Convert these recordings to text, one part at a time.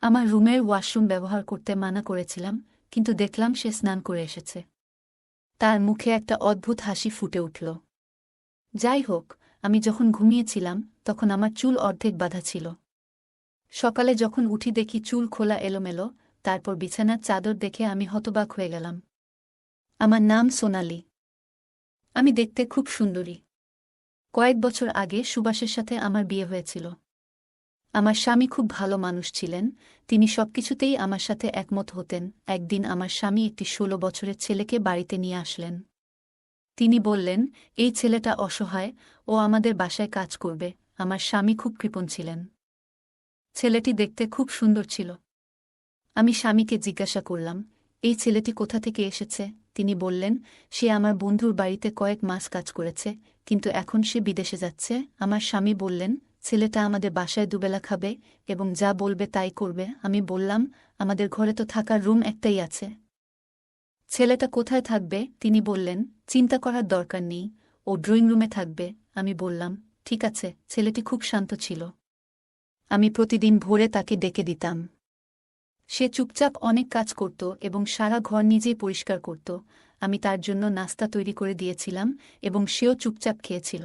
আমার রুমের ওয়াশরুম ব্যবহার করতে মানা করেছিলাম, কিন্তু দেখলাম সে স্নান করে এসেছে। তার মুখে একটা অদ্ভুত হাসি ফুটে উঠল। যাই হোক, আমি যখন ঘুমিয়েছিলাম তখন আমার চুল অর্ধেক বাঁধা ছিল। সকালে যখন উঠি দেখি চুল খোলা এলোমেলো, তারপর বিছানার চাদর দেখে আমি হতবাক হয়ে গেলাম। আমার নাম সোনালি। আমি দেখতে খুব সুন্দরী। কয়েক বছর আগে সুভাষের সাথে আমার বিয়ে হয়েছিল। আমার স্বামী খুব ভালো মানুষ ছিলেন, তিনি সবকিছুতেই আমার সাথে একমত হতেন। একদিন আমার স্বামী একটি ১৬ বছরের ছেলেকে বাড়িতে নিয়ে আসলেন। তিনি বললেন, এই ছেলেটা অসহায়, ও আমাদের বাসায় কাজ করবে। আমার স্বামী খুব কৃপণ ছিলেন। ছেলেটি দেখতে খুব সুন্দর ছিল। আমি স্বামীকে জিজ্ঞাসা করলাম, এই ছেলেটি কোথা থেকে এসেছে? তিনি বললেন, সে আমার বন্ধুর বাড়িতে কয়েক মাস কাজ করেছে, কিন্তু এখন সে বিদেশে যাচ্ছে। আমার স্বামী বললেন, ছেলেটা আমাদের বাসায় দুবেলা খাবে এবং যা বলবে তাই করবে। আমি বললাম, আমাদের ঘরে তো থাকার রুম একটাই আছে। ছেলেটা কোথায় থাকবে? তিনি বললেন, চিন্তা করার দরকার নেই, ও ড্রয়িং রুমে থাকবে। আমি বললাম, ঠিক আছে। ছেলেটি খুব শান্ত ছিল। আমি প্রতিদিন ভোরে তাকে ডেকে দিতাম। সে চুপচাপ অনেক কাজ করত এবং সারা ঘর নিজেই পরিষ্কার করত। আমি তার জন্য নাস্তা তৈরি করে দিয়েছিলাম এবং সেও চুপচাপ খেয়েছিল।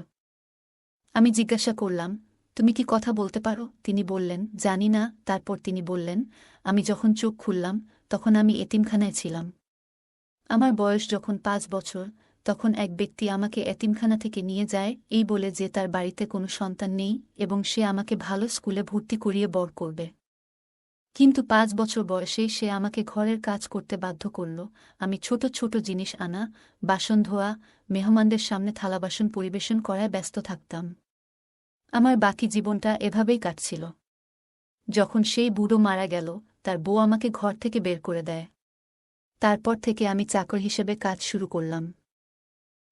আমি জিজ্ঞাসা করলাম, তুমি কি কথা বলতে পারো? তিনি বললেন, জানি না। তারপর তিনি বললেন, আমি যখন চোখ খুললাম তখন আমি এতিমখানায় ছিলাম। আমার বয়স যখন ৫ বছর, তখন এক ব্যক্তি আমাকে এতিমখানা থেকে নিয়ে যায় এই বলে যে তার বাড়িতে কোনো সন্তান নেই এবং সে আমাকে ভালো স্কুলে ভর্তি করিয়ে বড় করবে। কিন্তু ৫ বছর বয়সেই সে আমাকে ঘরের কাজ করতে বাধ্য করল। আমি ছোট ছোট জিনিস আনা, বাসন ধোয়া, মেহমানদের সামনে থালাবাসন পরিবেশন করায় ব্যস্ত থাকতাম। আমার বাকি জীবনটা এভাবেই কাটছিল। যখন সেই বুড়ো মারা গেল, তার বউ আমাকে ঘর থেকে বের করে দেয়। তারপর থেকে আমি চাকর হিসেবে কাজ শুরু করলাম।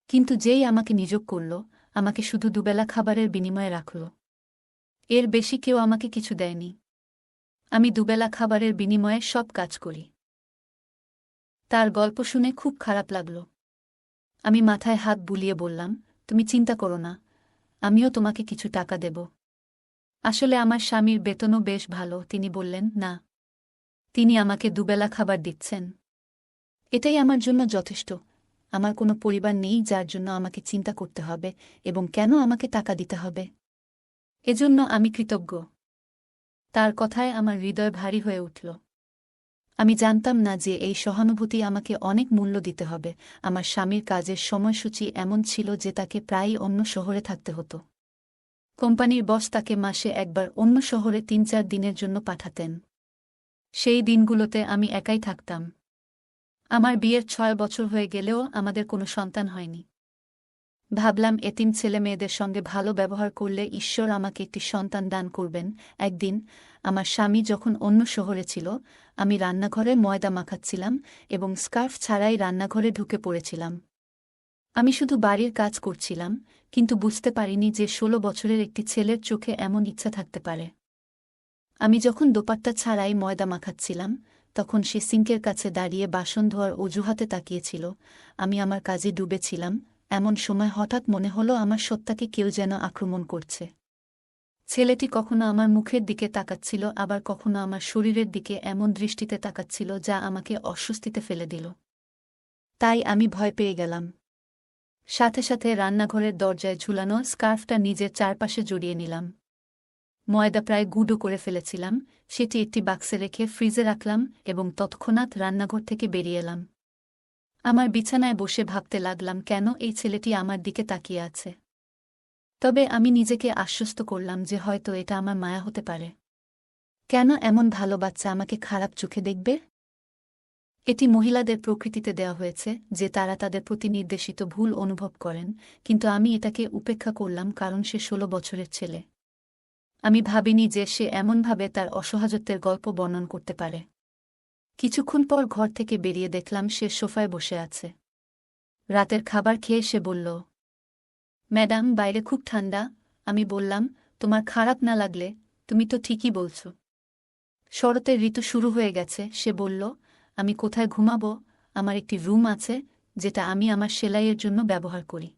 কিন্তু যেই আমাকে নিয়োগ করল, আমাকে শুধু দুবেলা খাবারের বিনিময়ে রাখল। এর বেশি কেউ আমাকে কিছু দেয়নি। আমি দুবেলা খাবারের বিনিময়ে সব কাজ করি। তার গল্প শুনে খুব খারাপ লাগল। আমি মাথায় হাত বুলিয়ে বললাম, তুমি চিন্তা করো না, আমিও তোমাকে কিছু টাকা দেব। আসলে আমার স্বামীর বেতনও বেশ ভালো। তিনি বললেন, না, তিনি আমাকে দুবেলা খাবার দিচ্ছেন। এটাই আমার জন্য যথেষ্ট। আমার কোনো পরিবার নেই যার জন্য আমাকে চিন্তা করতে হবে এবং কেন আমাকে টাকা দিতে হবে। এজন্য আমি কৃতজ্ঞ। তার কথায় আমার হৃদয় ভারী হয়ে উঠল। আমি জানতাম না যে এই সহানুভূতি আমাকে অনেক মূল্য দিতে হবে। আমার স্বামীর কাজের সময়সূচি এমন ছিল যে তাকে প্রায়ই অন্য শহরে থাকতে হতো। কোম্পানির বস তাকে মাসে একবার অন্য শহরে ৩-৪ দিনের জন্য পাঠাতেন। সেই দিনগুলোতে আমি একাই থাকতাম। আমার বিয়ের ৬ বছর হয়ে গেলেও আমাদের কোনো সন্তান হয়নি। ভাবলাম, এতিম ছেলে মেয়েদের সঙ্গে ভালো ব্যবহার করলে ঈশ্বর আমাকে একটি সন্তান দান করবেন। একদিন আমার স্বামী যখন অন্য শহরে ছিল, আমি রান্নাঘরে ময়দা মাখাচ্ছিলাম এবং স্কার্ফ ছাড়াই রান্নাঘরে ঢুকে পড়েছিলাম। আমি শুধু বাড়ির কাজ করছিলাম, কিন্তু বুঝতে পারিনি যে ১৬ বছরের একটি ছেলের চোখে এমন ইচ্ছা থাকতে পারে। আমি যখন দোপাট্টা ছাড়াই ময়দা মাখাচ্ছিলাম, তখন সে সিঙ্কের কাছে দাঁড়িয়ে বাসন ধোয়ার অজুহাতে তাকিয়েছিল। আমি আমার কাজে ডুবেছিলাম। এমন সময় হঠাৎ মনে হলো আমার সত্তাকে কেউ যেন আক্রমণ করছে। ছেলেটি কখনো আমার মুখের দিকে তাকাচ্ছিল, আবার কখনো আমার শরীরের দিকে এমন দৃষ্টিতে তাকাচ্ছিল যা আমাকে অস্বস্তিতে ফেলে দিল। তাই আমি ভয় পেয়ে গেলাম। সাথে সাথে রান্নাঘরের দরজায় ঝুলানো স্কার্ফটা নিজের চারপাশে জড়িয়ে নিলাম। ময়দা প্রায় গুঁড়ো করে ফেলেছিলাম, সেটি একটি বাক্সে রেখে ফ্রিজে রাখলাম এবং তৎক্ষণাৎ রান্নাঘর থেকে বেরিয়ে এলাম। আমার বিছানায় বসে ভাবতে লাগলাম, কেন এই ছেলেটি আমার দিকে তাকিয়ে আছে। তবে আমি নিজেকে আশ্বস্ত করলাম যে হয়তো এটা আমার মায়া হতে পারে। কেন এমন ভালো বাচ্চা আমাকে খারাপ চোখে দেখবে? এটি মহিলাদের প্রকৃতিতে দেওয়া হয়েছে যে তারা তাদের প্রতি নির্দেশিত ভুল অনুভব করেন, কিন্তু আমি এটাকে উপেক্ষা করলাম কারণ সে ১৬ বছরের ছেলে। আমি ভাবিনি যে সে এমনভাবে তার অসহায়ত্বের গল্প বর্ণন করতে পারে। কিছুক্ষণ পর ঘর থেকে বেরিয়ে দেখলাম সে সোফায় বসে আছে। রাতের খাবার খেয়ে সে বলল, ম্যাডাম, বাইরে খুব ঠান্ডা। আমি বললাম, তোমার খারাপ না লাগলে, তুমি তো ঠিকই বলছ। শরতের ঋতু শুরু হয়ে গেছে। সে বলল, আমি কোথায় ঘুমাবো? আমার একটি রুম আছে যেটা আমি আমার সেলাইয়ের জন্য ব্যবহার করি।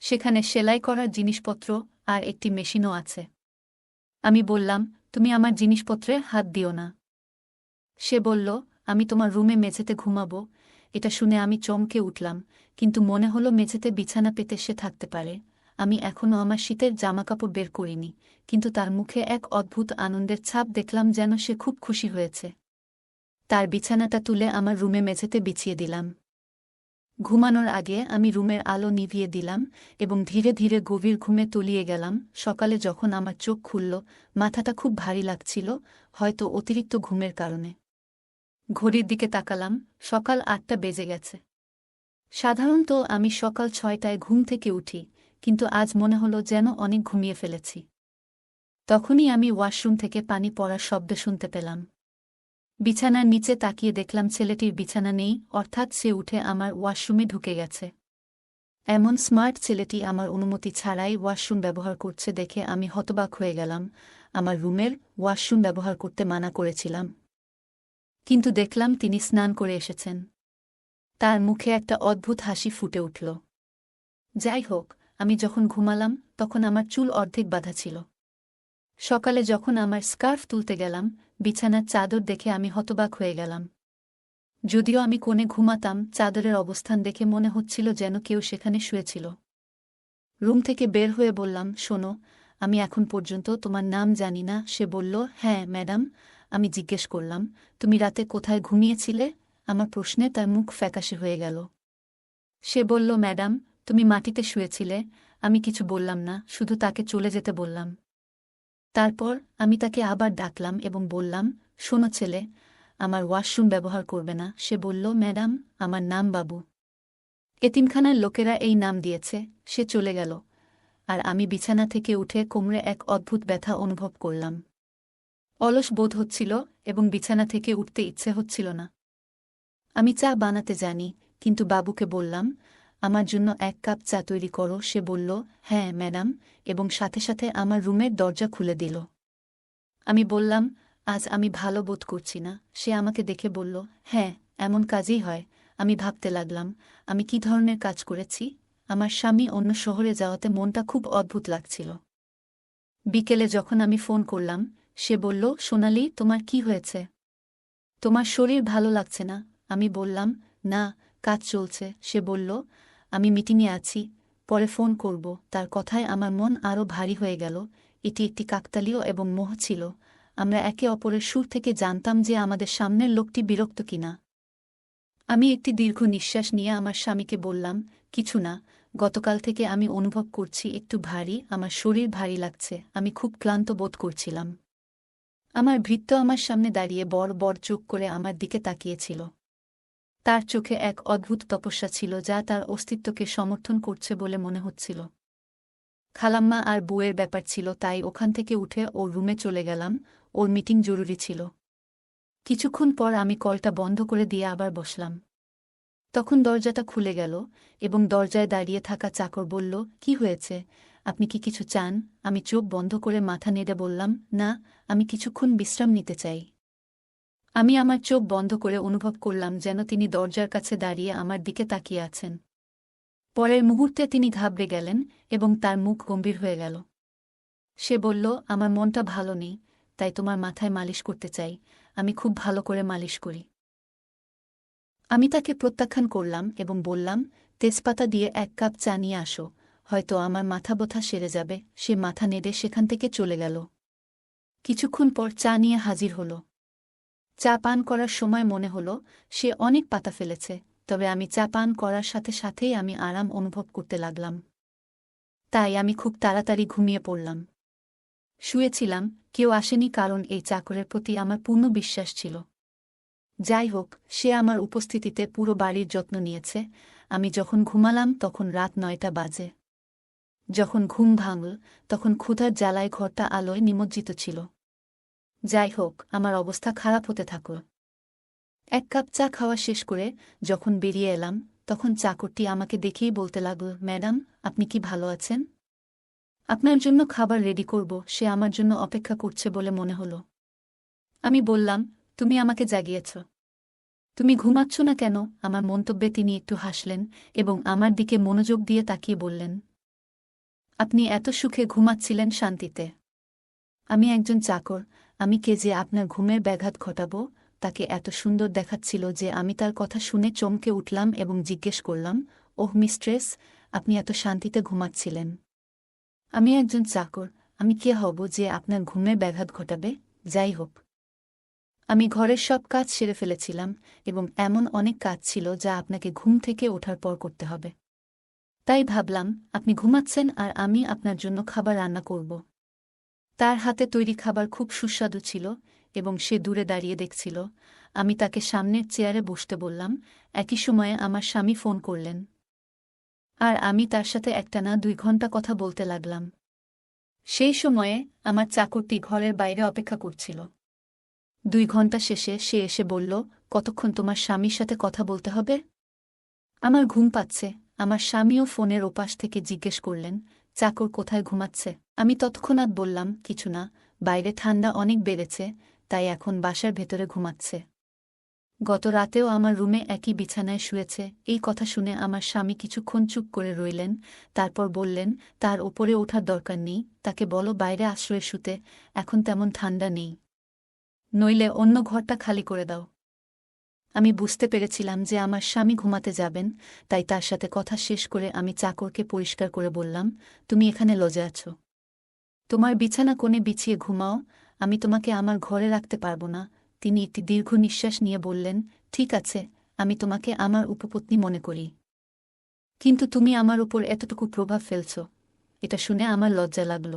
সেখানে সেলাই করার জিনিসপত্র আর একটি মেশিনও আছে। আমি বললাম, তুমি আমার জিনিসপত্রে হাত দিও না। সে বলল, আমি তোমার রুমে মেঝেতে ঘুমাবো। এটা শুনে আমি চমকে উঠলাম, কিন্তু মনে হলো মেঝেতে বিছানা পেতে সে থাকতে পারে। আমি এখনও আমার শীতের জামাকাপড় বের করিনি, কিন্তু তার মুখে এক অদ্ভুত আনন্দের ছাপ দেখলাম, যেন সে খুব খুশি হয়েছে। তার বিছানাটা তুলে আমার রুমে মেঝেতে বিছিয়ে দিলাম। ঘুমানোর আগে আমি রুমের আলো নিভিয়ে দিলাম এবং ধীরে ধীরে গভীর ঘুমে তলিয়ে গেলাম। সকালে যখন আমার চোখ খুলল, মাথাটা খুব ভারী লাগছিল, হয়তো অতিরিক্ত ঘুমের কারণে। ঘড়ির দিকে তাকালাম, সকাল ৮টা বেজে গেছে। সাধারণত আমি সকাল ৬টায় ঘুম থেকে উঠি, কিন্তু আজ মনে হলো যেন অনেক ঘুমিয়ে ফেলেছি। তখনই আমি ওয়াশরুম থেকে পানি পড়ার শব্দ শুনতে পেলাম। বিছানার নিচে তাকিয়ে দেখলাম ছেলেটির বিছানা নেই, অর্থাৎ সে উঠে আমার ওয়াশরুমে ঢুকে গেছে। এমন স্মার্ট ছেলেটি আমার অনুমতি ছাড়াই ওয়াশরুম ব্যবহার করছে দেখে আমি হতবাক হয়ে গেলাম। আমার রুমের ওয়াশরুম ব্যবহার করতে মানা করেছিলাম, কিন্তু দেখলাম তিনি স্নান করে এসেছেন। তার মুখে একটা অদ্ভুত হাসি ফুটে উঠল। যাই হোক, আমি যখন ঘুমালাম তখন আমার চুল অর্ধেক বাঁধা ছিল। সকালে যখন আমার স্কার্ফ তুলতে গেলাম, বিছানার চাদর দেখে আমি হতবাক হয়ে গেলাম। যদিও আমি কোণে ঘুমাতাম, চাদরের অবস্থান দেখে মনে হচ্ছিল যেন কেউ সেখানে শুয়েছিল। রুম থেকে বের হয়ে বললাম, শোনো, আমি এখন পর্যন্ত তোমার নাম জানি না। সে বলল, হ্যাঁ ম্যাডাম। আমি জিজ্ঞেস করলাম, তুমি রাতে কোথায় ঘুমিয়েছিলে? আমার প্রশ্নে তার মুখ ফ্যাকাশে হয়ে গেল। সে বলল, ম্যাডাম, তুমি মাটিতে শুয়েছিলে। আমি কিছু বললাম না, শুধু তাকে চলে যেতে বললাম। তারপর আমি তাকে আবার ডাকলাম এবং বললাম, শোনো ছেলে, আমার ওয়াশরুম ব্যবহার করবে না। সে বলল, ম্যাডাম, আমার নাম বাবু। এতিমখানার লোকেরা এই নাম দিয়েছে। সে চলে গেল, আর আমি বিছানা থেকে উঠে কোমরে এক অদ্ভুত ব্যথা অনুভব করলাম। অলস বোধ হচ্ছিল এবং বিছানা থেকে উঠতে ইচ্ছে হচ্ছিল না। আমি চা বানাতে জানি, কিন্তু বাবুকে বললাম, আমার জন্য ১ কাপ চা তৈরি করো। সে বলল, হ্যাঁ ম্যাডাম, এবং সাথে সাথে আমার রুমের দরজা খুলে দিল। আমি বললাম, আজ আমি ভালো বোধ করছি না। সে আমাকে দেখে বলল, হ্যাঁ, এমন কাজই হয়। আমি ভাবতে লাগলাম, আমি কি ধরনের কাজ করেছি। আমার স্বামী অন্য শহরে যাওয়াতে মনটা খুব অদ্ভুত লাগছিল। বিকেলে যখন আমি ফোন করলাম, সে বলল, সোনালি, তোমার কি হয়েছে? তোমার শরীর ভালো লাগছে না? আমি বললাম, না, কাজ চলছে। সে বলল, আমি মিটিংয়ে আছি, পরে ফোন করব। তার কথায় আমার মন আরও ভারী হয়ে গেল। এটি একটি কাকতালীয় এবং মোহ ছিল। আমরা একে অপরের সুর থেকে জানতাম যে আমাদের সামনের লোকটি বিরক্ত কিনা। আমি একটি দীর্ঘ নিঃশ্বাস নিয়ে আমার স্বামীকে বললাম, কিছু না, গতকাল থেকে আমি অনুভব করছি একটু ভারী, আমার শরীর ভারী লাগছে, আমি খুব ক্লান্ত বোধ করছিলাম। আমার ভৃত্য আমার সামনে দাঁড়িয়ে বড় বড় চোখ করে আমার দিকে তাকিয়েছিল। তার চোখে এক অদ্ভুত তপস্যা ছিল যা তার অস্তিত্বকে সমর্থন করছে বলে মনে হচ্ছিল। খালাম্মা আর বউয়ের ব্যাপার ছিল, তাই ওখান থেকে উঠে ওর রুমে চলে গেলাম। ওর মিটিং জরুরি ছিল। কিছুক্ষণ পর আমি কলটা বন্ধ করে দিয়ে আবার বসলাম। তখন দরজাটা খুলে গেল এবং দরজায় দাঁড়িয়ে থাকা চাকর বলল, কি হয়েছে? আপনি কি কিছু চান? আমি চোখ বন্ধ করে মাথা নেড়ে বললাম, না, আমি কিছুক্ষণ বিশ্রাম নিতে চাই। আমি আমার চোখ বন্ধ করে অনুভব করলাম যেন তিনি দরজার কাছে দাঁড়িয়ে আমার দিকে তাকিয়ে আছেন। পরের মুহূর্তে তিনি ঘাবড়ে গেলেন এবং তার মুখ গম্ভীর হয়ে গেল। সে বলল, আমার মনটা ভালো নেই, তাই তোমার মাথায় মালিশ করতে চাই। আমি খুব ভালো করে মালিশ করি। আমি তাকে প্রত্যাখ্যান করলাম এবং বললাম, তেজপাতা দিয়ে ১ কাপ চা নিয়ে আসো, হয়তো আমার মাথা ব্যথা সেরে যাবে। সে মাথা নেড়ে সেখান থেকে চলে গেল। কিছুক্ষণ পর চা নিয়ে হাজির হল। চা পান করার সময় মনে হলো সে অনেক পাতা ফেলেছে, তবে আমি চা পান করার সাথে সাথেই আমি আরাম অনুভব করতে লাগলাম। তাই আমি খুব তাড়াতাড়ি ঘুমিয়ে পড়লাম। শুয়েছিলাম, কেউ আসেনি, কারণ এই চাকরের প্রতি আমার পূর্ণ বিশ্বাস ছিল। যাই হোক, সে আমার উপস্থিতিতে পুরো বাড়ির যত্ন নিয়েছে। আমি যখন ঘুমালাম তখন রাত ৯টা বাজে। যখন ঘুম ভাঙল তখন ক্ষুধার জ্বালায় ঘরটা আলোয় নিমজ্জিত ছিল। যাই হোক, আমার অবস্থা খারাপ হতে থাকল। ১ কাপ চা খাওয়া শেষ করে যখন বেরিয়ে এলাম, তখন চাকরটি আমাকে দেখেই বলতে লাগল, ম্যাডাম, আপনি কি ভালো আছেন? আপনার জন্য খাবার রেডি করব, সে আমার জন্য অপেক্ষা করছে বলে মনে হলো। আমি বললাম, তুমি আমাকে জাগিয়েছ। তুমি ঘুমাচ্ছ না কেন? আমার মন্তব্যে তিনি একটু হাসলেন এবং আমার দিকে মনোযোগ দিয়ে তাকিয়ে বললেন, আপনি এত সুখে ঘুমাচ্ছিলেন শান্তিতে। আমি একজন চাকর, আমি কে যে আপনার ঘুমের ব্যাঘাত ঘটাব? তাকে এত সুন্দর দেখাচ্ছিল যে আমি তার কথা শুনে চমকে উঠলাম এবং জিজ্ঞেস করলাম, ওহ মিস্ট্রেস, আপনি এত শান্তিতে ঘুমাচ্ছিলেন? আমি একজন চাকর, আমি কে হব যে আপনার ঘুমের ব্যাঘাত ঘটাবে? যাই হোক, আমি ঘরের সব কাজ সেরে ফেলেছিলাম এবং এমন অনেক কাজ ছিল যা আপনাকে ঘুম থেকে ওঠার পর করতে হবে। তাই ভাবলাম, আপনি ঘুমাচ্ছেন আর আমি আপনার জন্য খাবার রান্না করব। তার হাতে তৈরি খাবার খুব সুস্বাদু ছিল এবং সে দূরে দাঁড়িয়ে দেখছিল। আমি তাকে সামনের চেয়ারে বসতে বললাম। একই সময়ে আমার স্বামী ফোন করলেন আর আমি তার সাথে একটানা 2 ঘণ্টা কথা বলতে লাগলাম। সেই সময়ে আমার চাকরটি ঘরের বাইরে অপেক্ষা করছিল। 2 ঘণ্টা শেষে সে এসে বলল, কতক্ষণ তোমার স্বামীর সাথে কথা বলতে হবে? আমার ঘুম পাচ্ছে। আমার স্বামীও ফোনের ওপাশ থেকে জিজ্ঞেস করলেন, চাকর কোথায় ঘুমাচ্ছে? আমি তৎক্ষণাৎ বললাম, কিছু না, বাইরে ঠান্ডা অনেক বেড়েছে, তাই এখন বাসার ভেতরে ঘুমাচ্ছে। গত রাতেও আমার রুমে একই বিছানায় শুয়েছে। এই কথা শুনে আমার স্বামী কিছুক্ষণ চুপ করে রইলেন, তারপর বললেন, তার ওপরে ওঠার দরকার নেই, তাকে বলো বাইরে আশ্রয়ে শুতে, এখন তেমন ঠান্ডা নেই। নইলে অন্য ঘরটা খালি করে দাও। আমি বুঝতে পেরেছিলাম যে আমার স্বামী ঘুমাতে যাবেন, তাই তার সাথে কথা শেষ করে আমি চাকরকে পরিষ্কার করে বললাম, তুমি এখানে লজে আছো। তোমার বিছানা কোণে বিছিয়ে ঘুমাও, আমি তোমাকে আমার ঘরে রাখতে পারব না। তিনি একটি দীর্ঘ নিঃশ্বাস নিয়ে বললেন, ঠিক আছে, আমি তোমাকে আমার উপপত্নী মনে করি, কিন্তু তুমি আমার উপর এতটুকু প্রভাব ফেলছ। এটা শুনে আমার লজ্জা লাগল।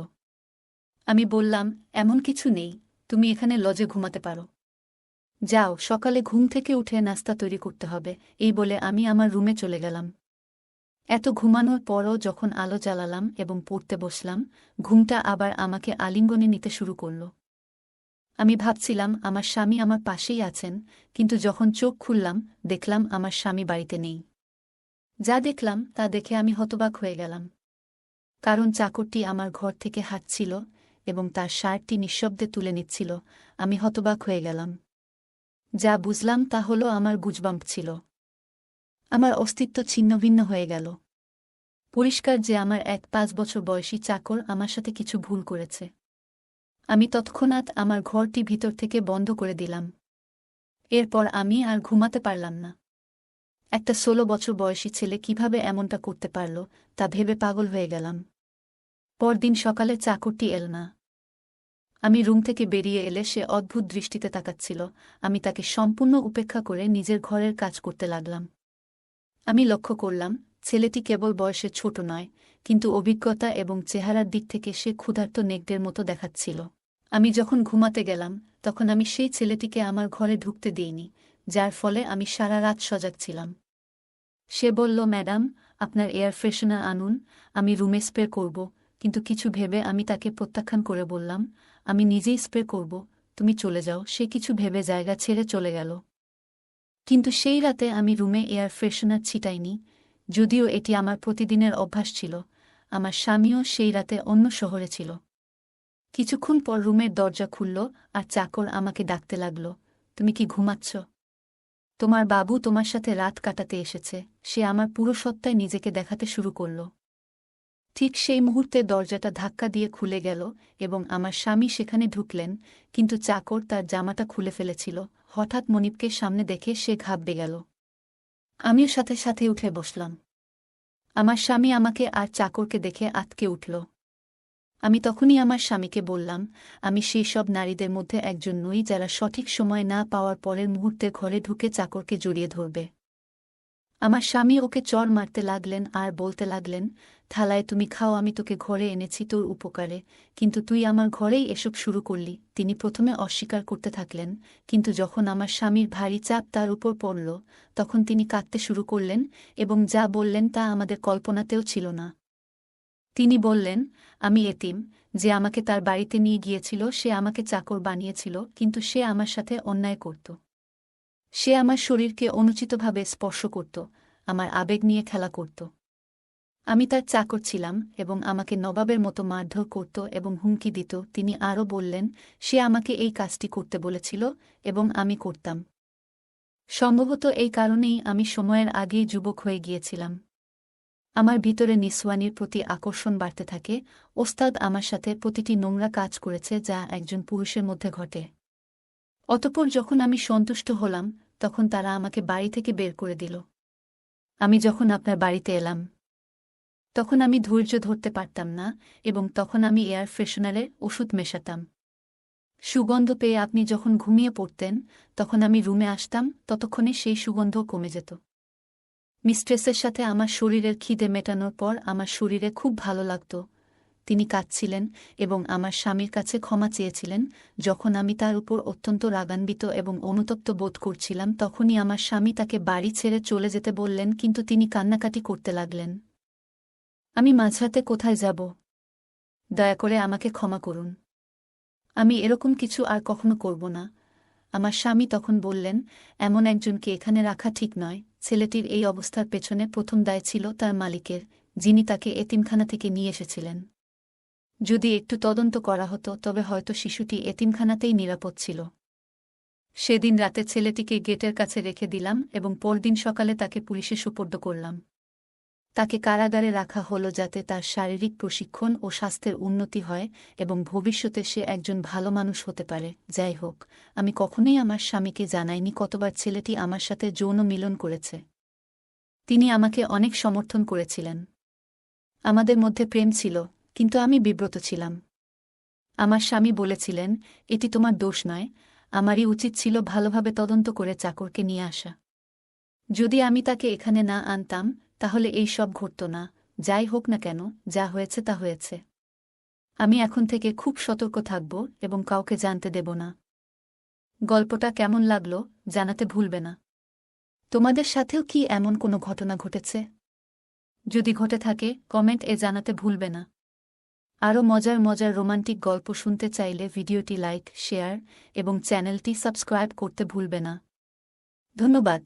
আমি বললাম, এমন কিছু নেই, তুমি এখানে লজে ঘুমাতে পারো। যাও, সকালে ঘুম থেকে উঠে নাস্তা তৈরি করতে হবে। এই বলে আমি আমার রুমে চলে গেলাম। এত ঘুমানোর পরও যখন আলো জ্বালালাম এবং পড়তে বসলাম, ঘুমটা আবার আমাকে আলিঙ্গনে নিতে শুরু করল। আমি ভাবছিলাম আমার স্বামী আমার পাশেই আছেন, কিন্তু যখন চোখ খুললাম দেখলাম আমার স্বামী বাড়িতে নেই। যা দেখলাম তা দেখে আমি হতবাক হয়ে গেলাম, কারণ চাকরটি আমার ঘর থেকে হাঁটছিল এবং তার শার্টটি নিঃশব্দে তুলে নিচ্ছিল। আমি হতবাক হয়ে গেলাম। যা বুঝলাম তা হলো আমার গুজবাম্প ছিল। আমার অস্তিত্ব ছিন্নভিন্ন হয়ে গেল। পরিষ্কার যে আমার 5 বছর বয়সী চাকর আমার সাথে কিছু ভুল করেছে। আমি তৎক্ষণাৎ আমার ঘরটি ভিতর থেকে বন্ধ করে দিলাম। এরপর আমি আর ঘুমাতে পারলাম না। একটা 16 বছর বয়সী ছেলে কিভাবে এমনটা করতে পারল তা ভেবে পাগল হয়ে গেলাম। পরদিন সকালে চাকরটি এল না। আমি রুম থেকে বেরিয়ে এলে সে অদ্ভুত দৃষ্টিতে তাকাচ্ছিল। আমি তাকে সম্পূর্ণ উপেক্ষা করে নিজের ঘরের কাজ করতে লাগলাম। আমি লক্ষ্য করলাম, ছেলেটি কেবল বয়সে ছোট নয়, কিন্তু অভিজ্ঞতা এবং চেহারার দিক থেকে সে ক্ষুধার্ত নেকড়ের মতো দেখাচ্ছিল। আমি যখন ঘুমাতে গেলাম তখন আমি সেই ছেলেটিকে আমার ঘরে ঢুকতে দিইনি, যার ফলে আমি সারা রাত সজাগ ছিলাম। সে বলল, ম্যাডাম, আপনার এয়ার ফ্রেশনার আনুন, আমি রুমে স্প্রে করব। কিন্তু কিছু ভেবে আমি তাকে প্রত্যাখ্যান করে বললাম, আমি নিজেই স্প্রে করব, তুমি চলে যাও। সে কিছু ভেবে জায়গা ছেড়ে চলে গেল। কিন্তু সেই রাতে আমি রুমে এয়ার ফ্রেশনার ছিটাইনি, যদিও এটি আমার প্রতিদিনের অভ্যাস ছিল। আমার স্বামীও সেই রাতে অন্য শহরে ছিল। কিছুক্ষণ পর রুমের দরজা খুলল আর চাকর আমাকে ডাকতে লাগল, তুমি কি ঘুমাচ্ছ? তোমার বাবু তোমার সাথে রাত কাটাতে এসেছে। সে আমার পুরো সত্তায় নিজেকে দেখাতে শুরু করল। ঠিক সেই মুহূর্তে দরজাটা ধাক্কা দিয়ে খুলে গেল এবং আমার স্বামী সেখানে ঢুকলেন, কিন্তু চাকর তার জামাটা খুলে ফেলেছিল। হঠাৎ মনিবকে সামনে দেখে সে ঘাবড়ে গেল। আমিও সাথে সাথে উঠে বসলাম। আমার স্বামী আমাকে আর চাকরকে দেখে আঁতকে উঠল। আমি তখনই আমার স্বামীকে বললাম, আমি সেই সব নারীদের মধ্যে একজন নই যারা সঠিক সময় না পাওয়ার পরের মুহূর্তে ঘরে ঢুকে চাকরকে জড়িয়ে ধরবে। আমার স্বামী ওকে চড় মারতে লাগলেন আর বলতে লাগলেন, থালায় তুমি খাও, আমি তোকে ঘরে এনেছি তোর উপকারে, কিন্তু তুই আমার ঘরেই এসব শুরু করলি। তিনি প্রথমে অস্বীকার করতে থাকলেন, কিন্তু যখন আমার স্বামীর ভারী চাপ তার উপর পড়ল তখন তিনি কাঁদতে শুরু করলেন এবং যা বললেন তা আমাদের কল্পনাতেও ছিল না। তিনি বললেন, আমি এতিম, যে আমাকে তার বাড়িতে নিয়ে গিয়েছিল সে আমাকে চাকর বানিয়েছিল, কিন্তু সে আমার সাথে অন্যায় করত। সে আমার শরীরকে অনুচিতভাবে স্পর্শ করত, আমার আবেগ নিয়ে খেলা করত। আমি তার চাকর ছিলাম এবং আমাকে নবাবের মতো মারধর করত এবং হুমকি দিত। তিনি আরও বললেন, সে আমাকে এই কাজটি করতে বলেছিল এবং আমি করতাম। সম্ভবত এই কারণেই আমি সময়ের আগেই যুবক হয়ে গিয়েছিলাম। আমার ভিতরে নিসওয়ানির প্রতি আকর্ষণ বাড়তে থাকে। ওস্তাদ আমার সাথে প্রতিটি নোংরা কাজ করেছে যা একজন পুরুষের মধ্যে ঘটে। অতঃপর যখন আমি সন্তুষ্ট হলাম তখন তারা আমাকে বাড়ি থেকে বের করে দিল। আমি যখন আপনার বাড়িতে এলাম তখন আমি ধৈর্য ধরতে পারতাম না এবং তখন আমি এয়ার ফ্রেশনারের ওষুধ মেশাতাম। সুগন্ধ পেয়ে আপনি যখন ঘুমিয়ে পড়তেন তখন আমি রুমে আসতাম, ততক্ষণে সেই সুগন্ধ কমে যেত। মিস্ট্রেসের সাথে আমার শরীরের খিদে মেটানোর পর আমার শরীরে খুব ভালো লাগত। তিনি কাঁদছিলেন এবং আমার স্বামীর কাছে ক্ষমা চেয়েছিলেন। যখন আমি তার উপর অত্যন্ত রাগান্বিত এবং অনুতপ্ত বোধ করছিলাম তখনই আমার স্বামী তাকে বাড়ি ছেড়ে চলে যেতে বললেন, কিন্তু তিনি কান্নাকাটি করতে লাগলেন। আমি মাঝরাতে কোথায় যাব? দয়া করে আমাকে ক্ষমা করুন। আমি এরকম কিছু আর কখনো করব না। আমার স্বামী তখন বললেন, এমন একজনকে এখানে রাখা ঠিক নয়। ছেলেটির এই অবস্থার পেছনে প্রথম দায় ছিল তার মালিকের, যিনি তাকে এতিমখানা থেকে নিয়ে এসেছিলেন। যদি একটু তদন্ত করা হতো তবে হয়তো শিশুটি এতিমখানাতেই নিরাপদ ছিল। সেদিন রাতে ছেলেটিকে গেটের কাছে রেখে দিলাম এবং পরদিন সকালে তাকে পুলিশে সোপর্দ করলাম। তাকে কারাগারে রাখা হলো যাতে তার শারীরিক প্রশিক্ষণ ও স্বাস্থ্যের উন্নতি হয় এবং ভবিষ্যতে সে একজন ভালো মানুষ হতে পারে। যাই হোক, আমি কখনোই আমার স্বামীকে জানাইনি কতবার ছেলেটি আমার সাথে যৌন মিলন করেছে। তিনি আমাকে অনেক সমর্থন করেছিলেন। আমাদের মধ্যে প্রেম ছিল, কিন্তু আমি বিব্রত ছিলাম। আমার স্বামী বলেছিলেন, এটি তোমার দোষ নয়, আমারই উচিত ছিল ভালোভাবে তদন্ত করে চাকরকে নিয়ে আসা। যদি আমি তাকে এখানে না আনতাম তাহলে এই সব ঘটত না। যাই হোক না কেন, যা হয়েছে তা হয়েছে। আমি এখন থেকে খুব সতর্ক থাকব এবং কাউকে জানতে দেব না। গল্পটা কেমন লাগলো জানাতে ভুলবে না। তোমাদের সাথেও কি এমন কোনো ঘটনা ঘটেছে? যদি ঘটে থাকে কমেন্ট জানাতে ভুলবে না। আরও মজার মজার রোমান্টিক গল্প শুনতে চাইলে ভিডিওটি লাইক, শেয়ার এবং চ্যানেলটি সাবস্ক্রাইব করতে ভুলবে না। ধন্যবাদ।